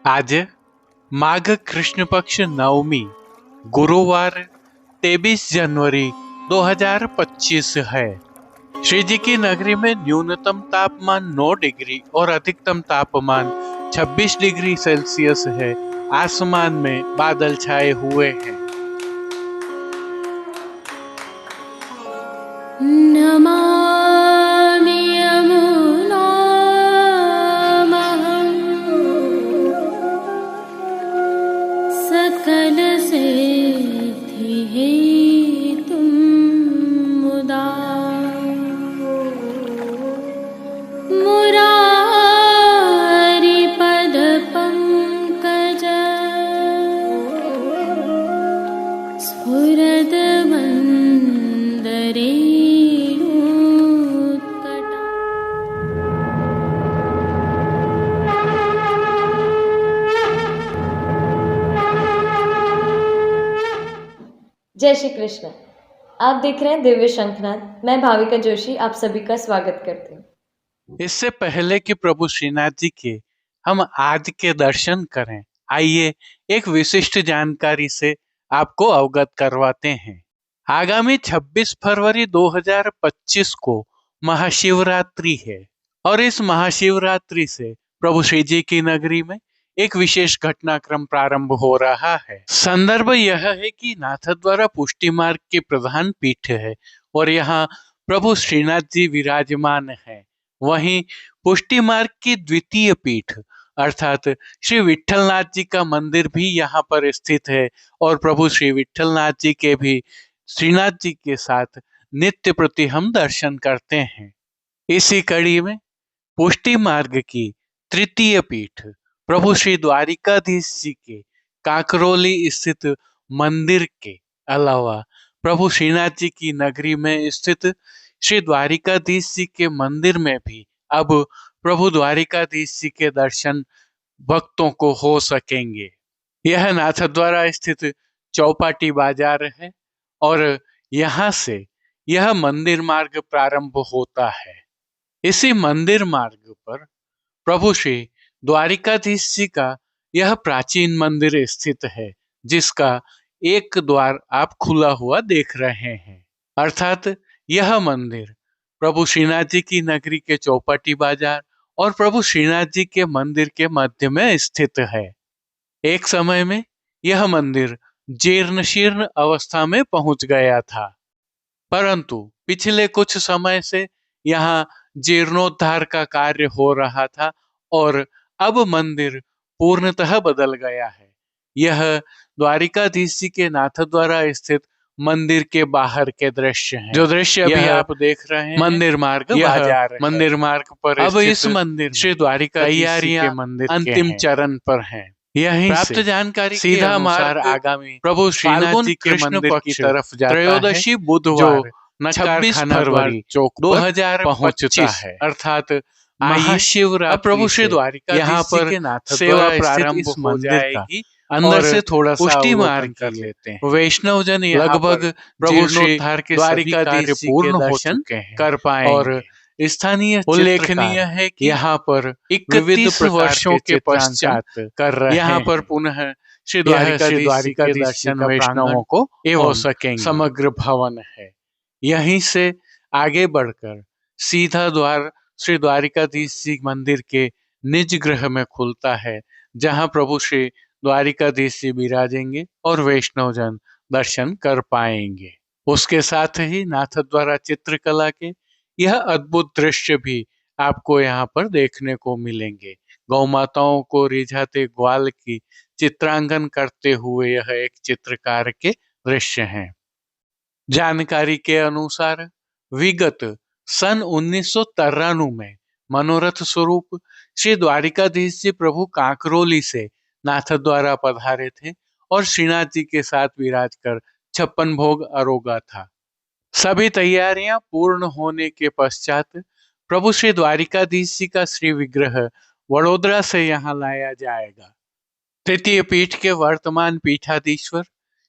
आज माघ कृष्ण पक्ष नवमी गुरुवार 23 जनवरी 2025 है। श्री जी की नगरी में न्यूनतम तापमान 9 डिग्री और अधिकतम तापमान 26 डिग्री सेल्सियस है। आसमान में बादल छाए हुए हैं। नमामि यमुनामहं सकलसिद्धिहेतुं मुदा मुरारिपदपङ्कज स्फुरद्वन्दरे जय श्री कृष्ण। आप देख रहे हैं दिव्य शंखनाद। मैं भाविका जोशी आप सभी का स्वागत करती हूँ। इससे पहले कि प्रभु श्रीनाथ जी के हम आज के दर्शन करें, आइए एक विशिष्ट जानकारी से आपको अवगत करवाते हैं। आगामी 26 फरवरी 2025 को महाशिवरात्रि है और इस महाशिवरात्रि से प्रभु श्री जी की नगरी में एक विशेष घटनाक्रम प्रारंभ हो रहा है। संदर्भ यह है कि नाथद्वारा पुष्टि मार्ग की प्रधान पीठ है और यहाँ प्रभु श्रीनाथ जी विराजमान है। वहीं पुष्टि मार्ग की द्वितीय पीठ अर्थात श्री विट्ठलनाथ जी का मंदिर भी यहाँ पर स्थित है और प्रभु श्री विट्ठलनाथ जी के भी श्रीनाथ जी के साथ नित्य प्रति हम दर्शन करते हैं। इसी कड़ी में पुष्टि मार्ग की तृतीय पीठ प्रभु श्री द्वारिकाधीश जी के काकरोली स्थित मंदिर के अलावा प्रभु श्रीनाथ जी की नगरी में स्थित श्री द्वारिकाधीश जी के मंदिर में भी अब प्रभु द्वारिकाधीश जी के दर्शन भक्तों को हो सकेंगे। यह नाथद्वारा स्थित चौपाटी बाजार है और यहाँ से यह मंदिर मार्ग प्रारंभ होता है। इसी मंदिर मार्ग पर प्रभु श्री द्वारिकाधीश जी का यह प्राचीन मंदिर स्थित है, जिसका एक द्वार आप खुला हुआ देख रहे हैं। अर्थात यह मंदिर प्रभु श्रीनाथ जी की नगरी के चौपाटी बाजार और प्रभु श्रीनाथ जी के मंदिर के मध्य में स्थित है। एक समय में यह मंदिर जीर्ण शीर्ण अवस्था में पहुंच गया था, परंतु पिछले कुछ समय से यहाँ जीर्णोद्धार का कार्य हो रहा था और अब मंदिर पूर्णतः बदल गया है। यह द्वारिकाधीश जी के नाथद्वारा स्थित मंदिर के बाहर के दृश्य हैं। जो दृश्य अभी आप देख रहे हैं मंदिर मार्ग बाजार है। मंदिर मार्ग पर अब इस मंदिर श्री द्वारिकाधीश जी के मंदिर अंतिम चरण पर हैं। यहीं प्राप्त जानकारी सीधा मार्ग आगामी प्रभु श्रीनाथ जी के मंदिर की तरफ जाता है। त्रयोदशी बुधवार 26 फरवरी 2025 है। अर्थात महाशिवरात्रि प्रभु श्री द्वारिका यहाँ पर सेवा प्रारंभ हो जाएगी। अंदर से थोड़ा सा पुष्टि मार्ग कर लेते हैं। वैष्णव जन लगभग प्रभु श्री द्वारिकाधीश जी के दर्शन कर पाएंगे और स्थानीय उल्लेखनीय है कि यहाँ पर 31 वर्षों के पश्चात कर रहे हैं। यहाँ पर पुनः श्री द्वारिकाधीश के दर्शन वैष्णवों को हो सकेंगे। समग्र भवन है। यहीं से आगे बढ़कर सीधा द्वार श्री द्वारिकाधीश जी मंदिर के निज गृह में खुलता है, जहां प्रभु श्री द्वारिकाधीश जी विराजेंगे और वैष्णव जन दर्शन कर पाएंगे। उसके साथ ही नाथद्वारा चित्रकला के यह अद्भुत दृश्य भी आपको यहाँ पर देखने को मिलेंगे। गौ माताओं को रिझाते ग्वाल की चित्रांकन करते हुए यह एक चित्रकार के दृश्य हैं। जानकारी के अनुसार विगत सन 1993 में मनोरथ स्वरूप श्री द्वारिकाधीश जी प्रभु काकरोली से नाथद्वारा पधारे थे और श्रीनाथ जी के साथ विराज कर 56 भोग अरोगा था। सभी तैयारियां पूर्ण होने के पश्चात प्रभु श्री द्वारिकाधीश जी का श्री विग्रह वडोदरा से यहाँ लाया जाएगा। तृतीय पीठ के वर्तमान पीठाधीश्वर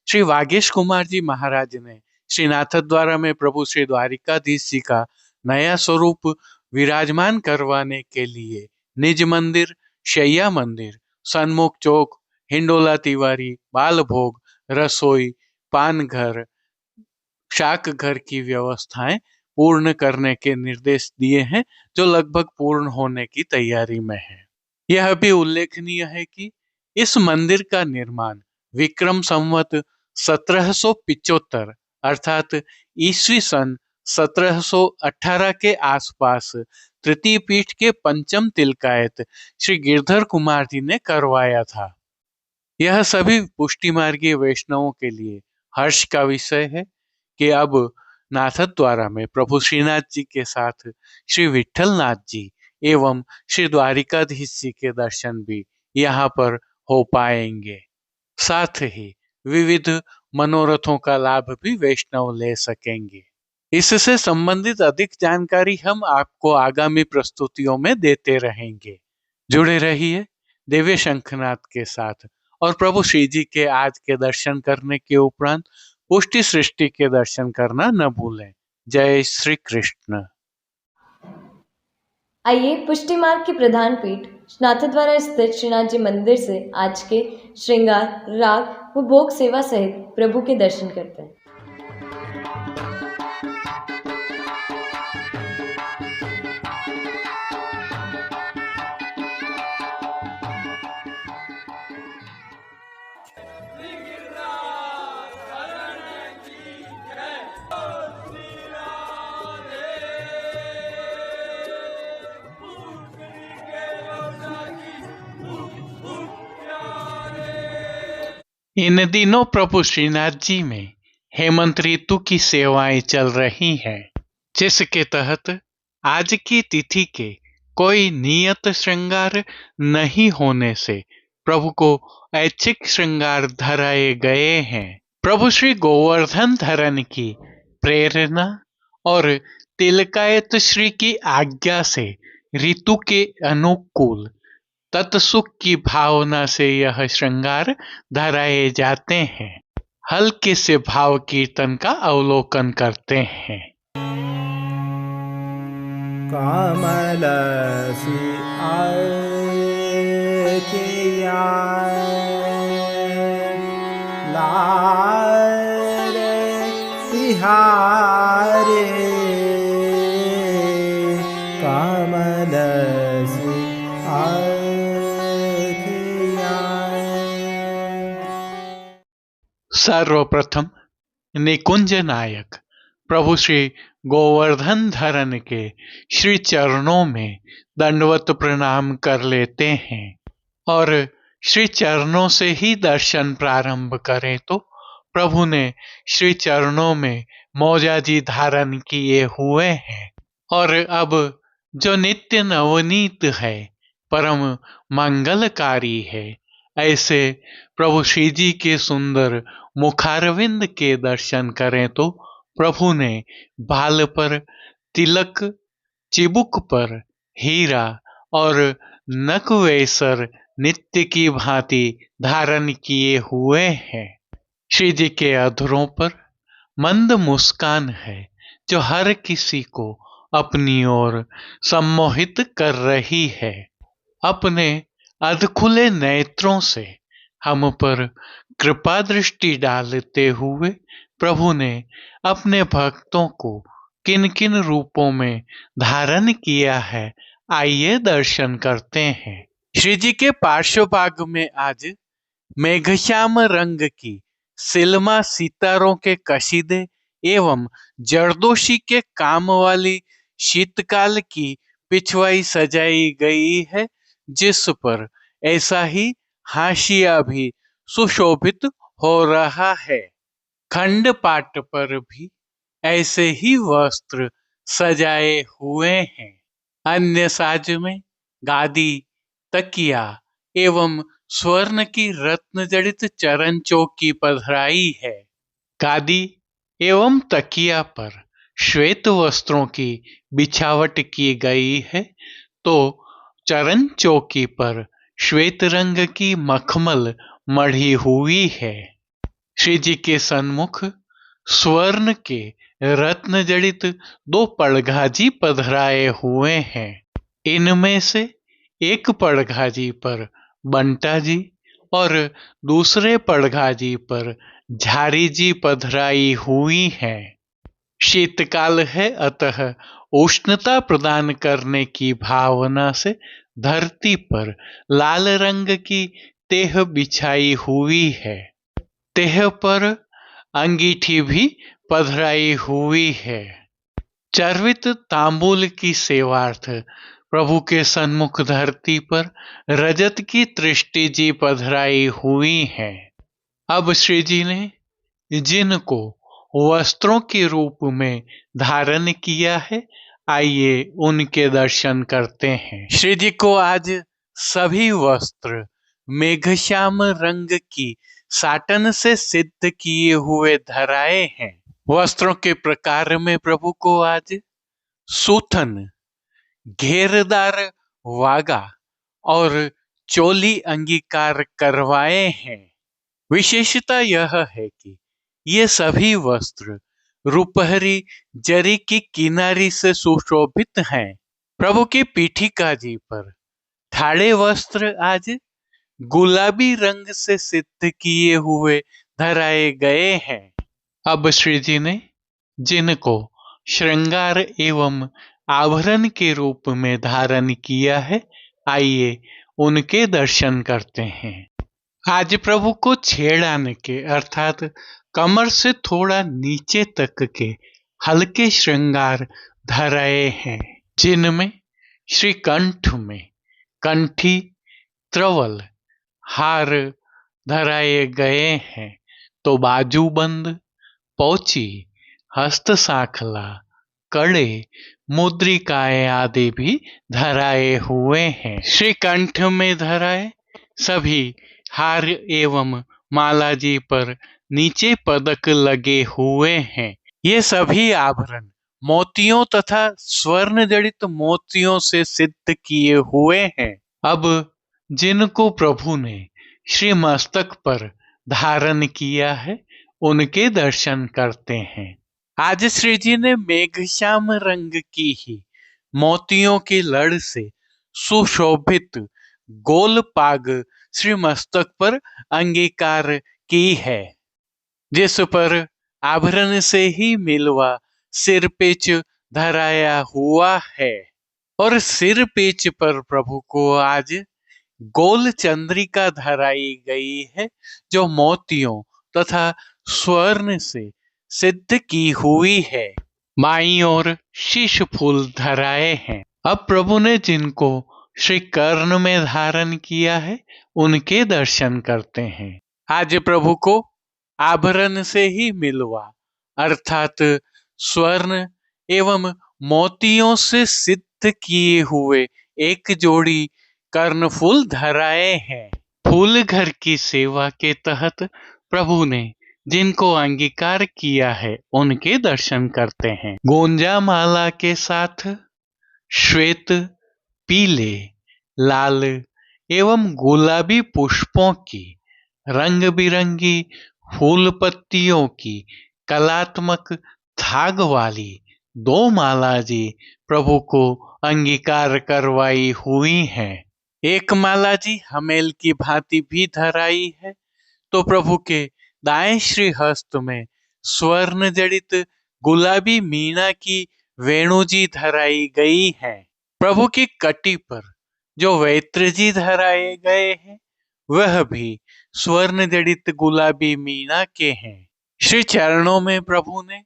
श्री वागेश कुमार जी महाराज ने श्री नाथद्वारा में प्रभु श्री द्वारिकाधीश जी का नया स्वरूप विराजमान करवाने के लिए निज मंदिर, शैया मंदिर, सन्मुख चौक, हिंडोला तिवारी, बालभोग, रसोई, पानघर, शाक घर की व्यवस्थाएं पूर्ण करने के निर्देश दिए हैं, जो लगभग पूर्ण होने की तैयारी में है। यह भी उल्लेखनीय है कि इस मंदिर का निर्माण विक्रम संवत 1775 अर्थात ईस्वी सन 1718 के आसपास तृतीय पीठ के पंचम तिलकायत श्री गिरधर कुमार जी ने करवाया था। यह सभी पुष्टि मार्गीय वैष्णवों के लिए हर्ष का विषय है कि अब नाथद्वारा में प्रभु श्रीनाथ जी के साथ श्री विठल नाथ जी एवं श्री द्वारिकाधीश जी के दर्शन भी यहाँ पर हो पाएंगे। साथ ही विविध मनोरथों का लाभ भी वैष्णव ले सकेंगे। इससे संबंधित अधिक जानकारी हम आपको आगामी प्रस्तुतियों में देते रहेंगे। जुड़े रहिए दिव्य शंखनाद के साथ और प्रभु श्री जी के आज के दर्शन करने के उपरांत पुष्टि सृष्टि के दर्शन करना न भूलें। जय श्री कृष्ण। आइए पुष्टि मार्ग की प्रधान पीठ नाथद्वारा स्थित श्रीनाथ जी मंदिर से आज के श्रृंगार, राग व भोग सेवा सहित प्रभु के दर्शन करते हैं। इन दिनों प्रभु श्रीनाथ जी में हेमंत ऋतु की सेवाएं चल रही हैं, जिसके तहत आज की तिथि के कोई नियत श्रृंगार नहीं होने से प्रभु को ऐच्छिक श्रृंगार धराए गए हैं। प्रभु श्री गोवर्धन धरन की प्रेरणा और तिलकायत श्री की आज्ञा से ऋतु के अनुकूल तत्सुख की भावना से यह श्रृंगार धराए जाते हैं। हल्के से भाव कीर्तन का अवलोकन करते हैं। कमल तिहारे कमल सर्वप्रथम निकुंज नायक प्रभु श्री गोवर्धन धरन के श्री चरणों में दंडवत प्रणाम कर लेते हैं और श्री चरणों से ही दर्शन प्रारंभ करें तो प्रभु ने श्री चरणों में मौजाजी धारण किए हुए हैं और अब जो नित्य नवनीत है, परम मंगलकारी है, ऐसे प्रभु श्री जी के सुंदर मुखारविंद के दर्शन करें तो प्रभु ने बाल पर तिलक, चिबुक पर हीरा और नकवेसर नित्य की भांति धारण किए हुए हैं। श्री जी के अधरों पर मंद मुस्कान है जो हर किसी को अपनी ओर सम्मोहित कर रही है। अपने अधखुले नेत्रों से हम पर कृपा दृष्टि डालते हुए प्रभु ने अपने भक्तों को किन किन रूपों में धारण किया है, आइए दर्शन करते हैं। श्री जी के पार्श्व भाग में आज मेघश्याम रंग की सिलमा सितारों के कशीदे एवं जरदोशी के काम वाली शीतकाल की पिछवाई सजाई गई है, जिस पर ऐसा ही हाशिया भी सुशोभित हो रहा है। खंड पाट पर भी ऐसे ही वस्त्र सजाए हुए हैं। अन्य साज में गादी, तकिया एवं स्वर्ण की रत्न जड़ित चरण चौकी पधराई है। गादी एवं तकिया पर श्वेत वस्त्रों की बिछावट की गई है, तो चरण चौकी पर श्वेत रंग की मखमल मढ़ी हुई है। श्री जी के सन्मुख स्वर्ण के रत्न जड़ित 2 पड़घाजी पधराए हुए हैं। इनमें से एक पड़घाजी पर बंटा जी और दूसरे पड़घा जी पर झारी जी पधराई हुई है। शीतकाल है, अतः उष्णता प्रदान करने की भावना से धरती पर लाल रंग की तेह बिछाई हुई है। तेह पर अंगीठी भी पधराई हुई है। चर्वित तांबूल की सेवार्थ प्रभु के सन्मुख धरती पर रजत की तृष्टि जी पधराई हुई है। अब श्री जी ने जिनको वस्त्रों के रूप में धारण किया है, आइए उनके दर्शन करते हैं। श्री जी को आज सभी वस्त्र मेघश्याम रंग की साटन से सिद्ध किए हुए धराए हैं। वस्त्रों के प्रकार में प्रभु को आज सूथन, घेरदार वागा और चोली अंगीकार करवाए हैं। विशेषता यह है कि ये सभी वस्त्र रुपहरी जरी की किनारी से सुशोभित हैं। प्रभु की पीठिका जी पर ठाड़े वस्त्र आज गुलाबी रंग से सिद्ध किए हुए धराए गए हैं। अब श्री जी ने जिनको श्रृंगार एवं आभरण के रूप में धारण किया है, आइए उनके दर्शन करते हैं। आज प्रभु को छेड़ाने के अर्थात कमर से थोड़ा नीचे तक के हल्के श्रृंगार धराए हैं, जिनमें श्री कंठ में कंठी, त्रवल, हार धराए गए हैं, तो बाजूबंद, पौची, हस्त साखला, कड़े, मुद्रिकाएं आदि भी धराए हुए हैं। श्री कंठ में धराए सभी हार एवं माला जी पर नीचे पदक लगे हुए हैं। ये सभी आभरण मोतियों तथा स्वर्ण जड़ित मोतियों से सिद्ध किए हुए हैं। अब जिनको प्रभु ने श्री मस्तक पर धारण किया है, उनके दर्शन करते हैं। आज श्री जी ने मेघश्याम रंग की ही मोतियों की लड़ से सुशोभित गोल पाग श्री मस्तक पर अंगीकार की है, जिस पर आभरण से ही मिलवा सिर पेच धराया हुआ है। और सिर पेच पर प्रभु को आज गोल चंद्रिका धराई गई है, जो मोतियों तथा स्वर्ण से सिद्ध की हुई है। बाईं ओर शीश फूल धराए हैं। अब प्रभु ने जिनको श्री कर्ण में धारण किया है, उनके दर्शन करते हैं। आज प्रभु को आभरण से ही मिलवा अर्थात स्वर्ण एवं मोतियों से सिद्ध किए हुए एक जोड़ी कर्णफूल धराए हैं। फूल घर की सेवा के तहत प्रभु ने जिनको अंगीकार किया है, उनके दर्शन करते हैं। गोंजा माला के साथ श्वेत, पीले, लाल एवं गुलाबी पुष्पों की रंग बिरंगी फूल पत्तियों की कलात्मक थाग वाली 2 माला जी प्रभु को अंगीकार करवाई हुई हैं। एक माला जी हमेल की भांति भी धराई है, तो प्रभु के दाएं श्री हस्त में स्वर्ण जड़ित गुलाबी मीना की वेणु जी धराई गई है। प्रभु की कटी पर जो वैत्र जी धराए गए हैं, वह भी स्वर्ण जड़ित गुलाबी मीना के हैं। श्री चरणों में प्रभु ने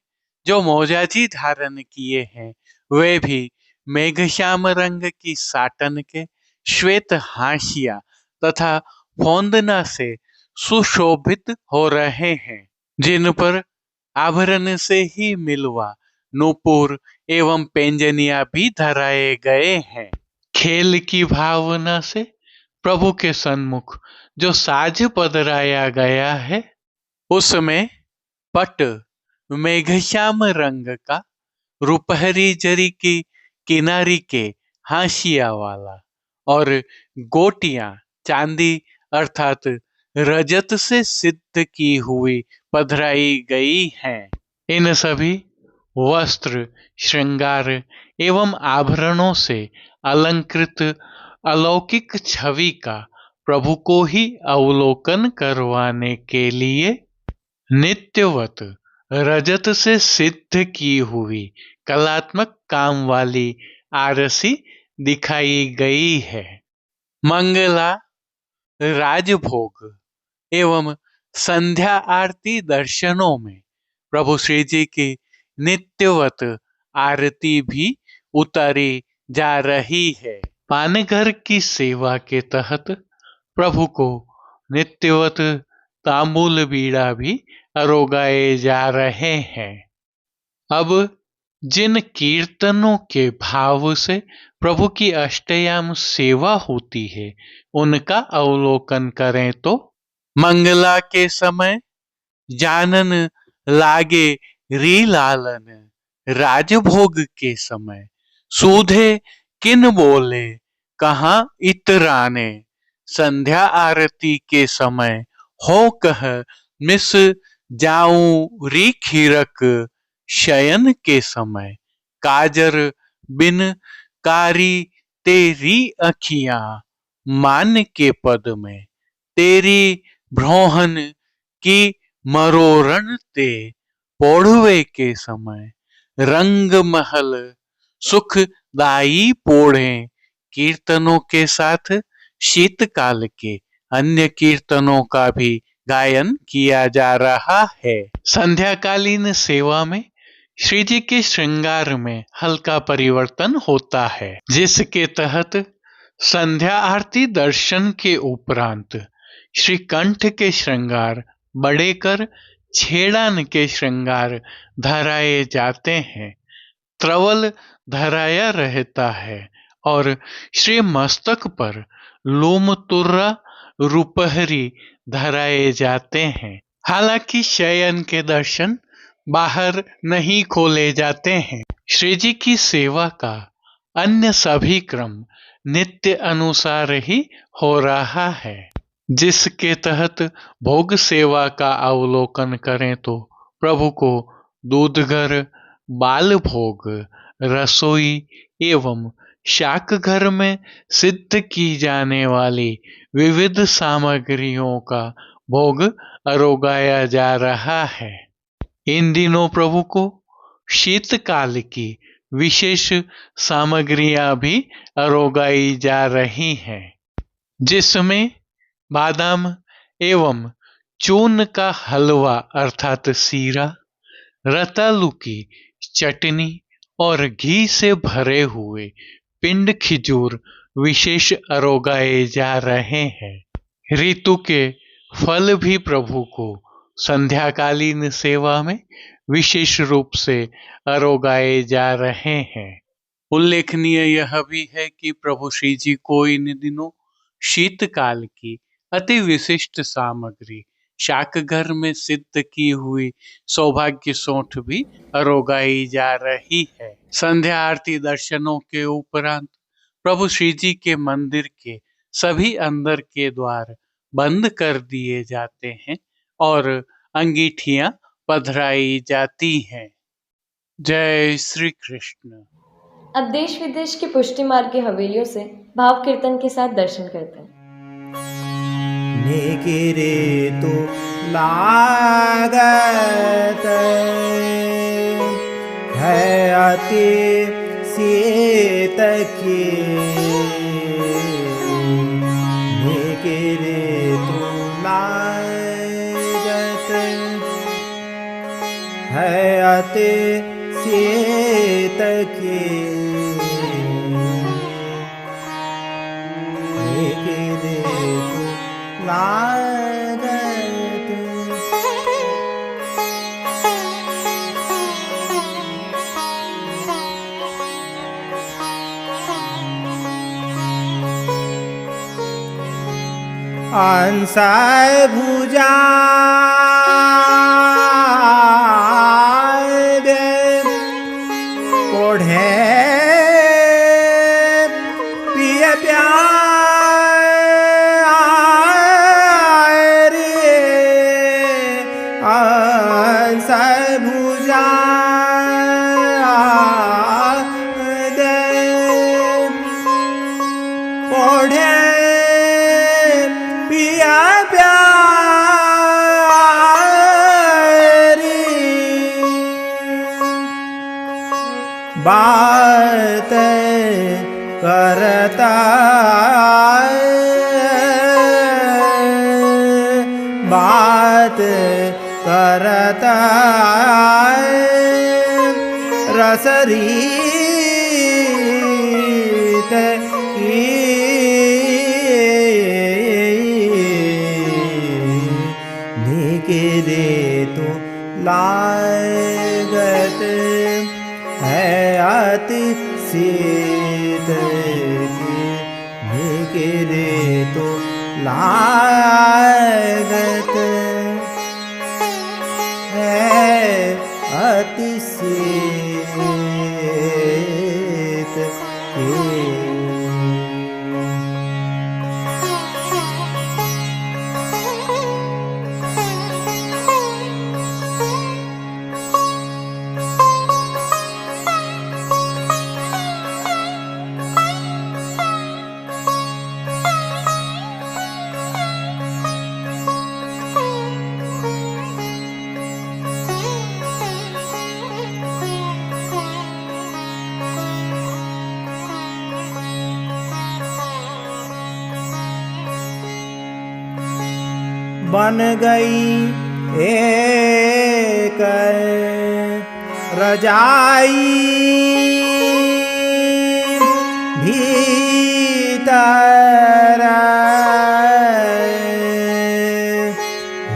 जो मोजाजी धारण किए हैं, वे भी मेघश्याम रंग की साटन के श्वेत हाशिया तथा फोंदना से सुशोभित हो रहे हैं, जिन पर आभरण से ही मिलवा नूपुर एवं पेंजनिया भी धराए गए हैं। खेल की भावना से प्रभु के सन्मुख जो साज पधराया गया है, उसमें पट मेघश्याम रंग का रुपहरी जरी की किनारी के हाशिया वाला और गोटियां चांदी अर्थात रजत से सिद्ध की हुई पधराई गई हैं। इन सभी वस्त्र, श्रृंगार एवं आभरणों से अलंकृत अलौकिक छवि का प्रभु को ही अवलोकन करवाने के लिए नित्यवत रजत से सिद्ध की हुई कलात्मक काम वाली आरसी दिखाई गई है। मंगला, राजभोग एवं संध्या आरती दर्शनों में प्रभु श्री जी की नित्यवत आरती भी उतारी जा रही है। पानघर की सेवा के तहत प्रभु को नित्यवत तांबूल बीड़ा भी अरोगाए जा रहे हैं। अब जिन कीर्तनों के भाव से प्रभु की अष्टयाम सेवा होती है उनका अवलोकन करें तो मंगला के समय जानन लागे री लालन, राजभोग के समय सूधे किन बोले कहाँ इतराने, संध्या आरती के समय हो कह मिस जाऊं री खीरक, शयन के समय काजर बिन कारी तेरी अखियां, मान के पद में तेरी ब्रोहन की मरोरण ते, पोढ़वे के समय रंग महल सुखदाई पोढ़े। कीर्तनों के साथ शीतकाल के अन्य कीर्तनों का भी गायन किया जा रहा है। संध्याकालीन सेवा में श्री जी के श्रृंगार में हल्का परिवर्तन होता है, जिसके तहत संध्या आरती दर्शन के उपरांत श्री कंठ के श्रृंगार बढ़ेकर छेड़ान के श्रृंगार धराए जाते हैं, त्रवल धराया रहता है और श्री मस्तक पर लोम तुर्रा रुपहरी धराए जाते हैं। हालांकि शयन के दर्शन बाहर नहीं खोले जाते हैं। श्री जी की सेवा का अन्य सभी क्रम नित्य अनुसार ही हो रहा है, जिसके तहत भोग सेवा का अवलोकन करें तो प्रभु को दूधघर, बाल भोग, रसोई एवं शाक घर में सिद्ध की जाने वाली विविध सामग्रियों का भोग अरोगाया जा रहा है। इन दिनों प्रभु को शीतकाल की विशेष सामग्रियां भी अरोगाई जा रही हैं, जिसमें बादाम एवं चून का हलवा अर्थात सीरा, रतालू की चटनी और घी से भरे हुए पिंड खिजूर विशेष अरोगाए जा रहे हैं। ऋतु के फल भी प्रभु को संध्याकालीन सेवा में विशेष रूप से अरोगाए जा रहे हैं। उल्लेखनीय यह भी है कि प्रभु श्री जी को इन दिनों शीतकाल की अति विशिष्ट सामग्री शाकघर में सिद्ध की हुई सौभाग्य सौंठ भी अरोगाई जा रही है। संध्या आरती दर्शनों के उपरांत प्रभु श्री जी के मंदिर के सभी अंदर के द्वार बंद कर दिए जाते हैं और अंगीठियां पधराई जाती हैं। जय श्री कृष्ण। अब देश विदेश के पुष्टि मार्ग की हवेलियों से भाव कीर्तन के साथ दर्शन करते हैं। निकिरे तो लागत है अति सीत की, निकिरे तो लागत है अति सीत की, निकिरे तो लागत। अंसाय भुजा ओढ़े पिय प्यार अंसाय भुजा ओढ़े पिया प्यारी बात करता बात करता रसरीत की निकले तो लागत है अति शीत की निकले तो लागत है अति शीत की। बन गई एक रजाई भीतर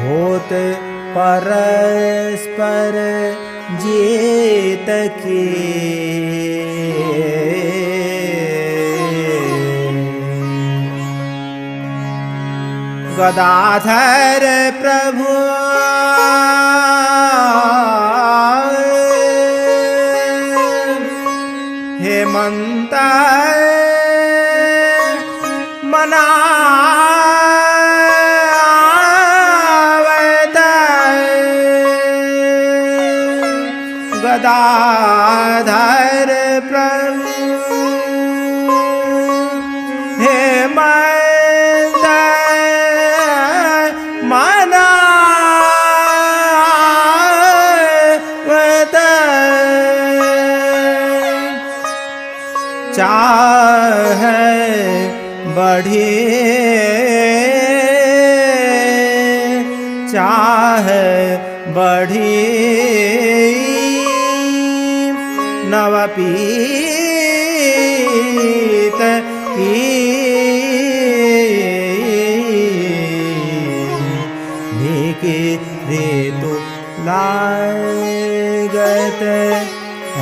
होत परस्पर जेत के गदाधर प्रभु हेमंत मनावत गदाधर प्रभु हेमंत मनावत चाहे बढ़े चाहे बढ़े नवपीत की निकले तो लागत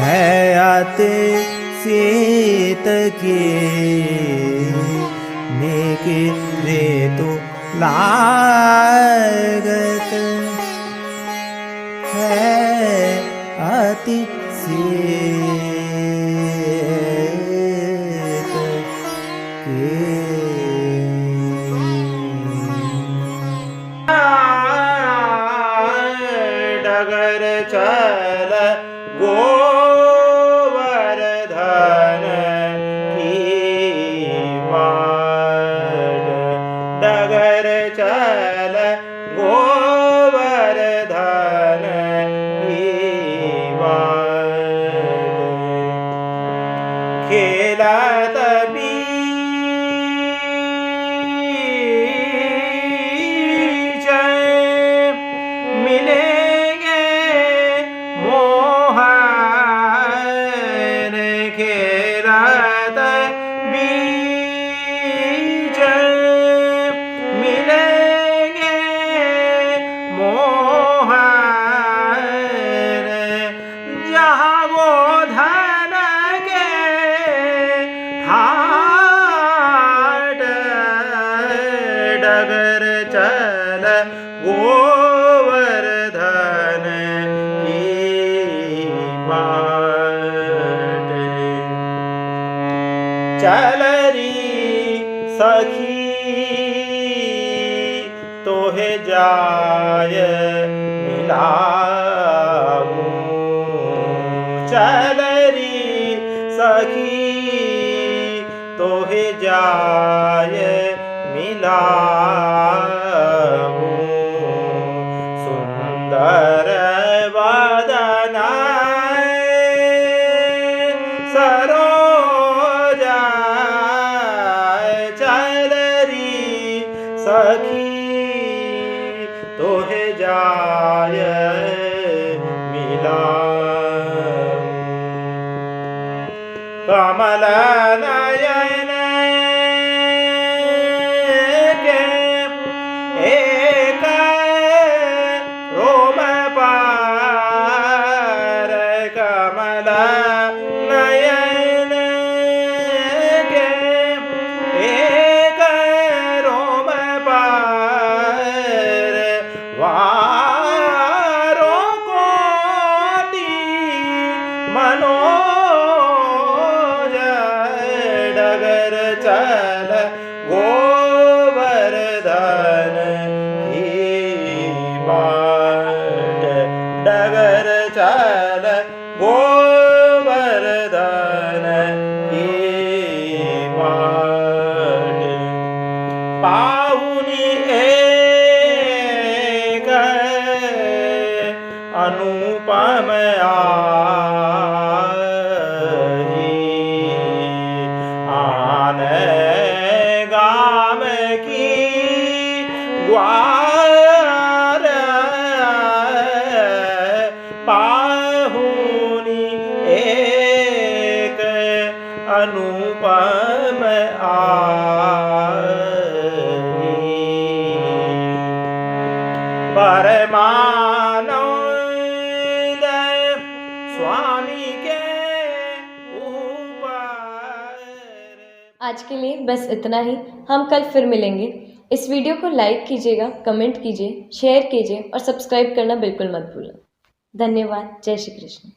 है अति शीत के निकले तो लागत है अति शीत के। डगर चल गोवर्धन की बाट डगर चल गोवर्धन की बाट खेलत बीच मिलेंगे मोहन खेलत बीच मिलेंगे मोहन जहाँ वो धन के ठाट डगर चल गोवर्धन की बाट चल री सखी तोहे जाय मिलाऊं चल री सखी तोहे जाय मिलाऊं सखी तोहे जाय मिला कमल नयन के एक रोम पार कमल नयन के एक रोम पार वारो कोटि मनोज डगर चल गोवर्धन की बाट डगर चल गोवर्धन की बाट पाहुनी एक अनुपम आन गाम की ग्वार पाहुनी एक अनुपम परमानंद स्वामी के ऊपर। आज के लिए बस इतना ही। हम कल फिर मिलेंगे। इस वीडियो को लाइक कीजिएगा, कमेंट कीजिए, शेयर कीजिए और सब्सक्राइब करना बिल्कुल मत भूलना। धन्यवाद। जय श्री कृष्ण।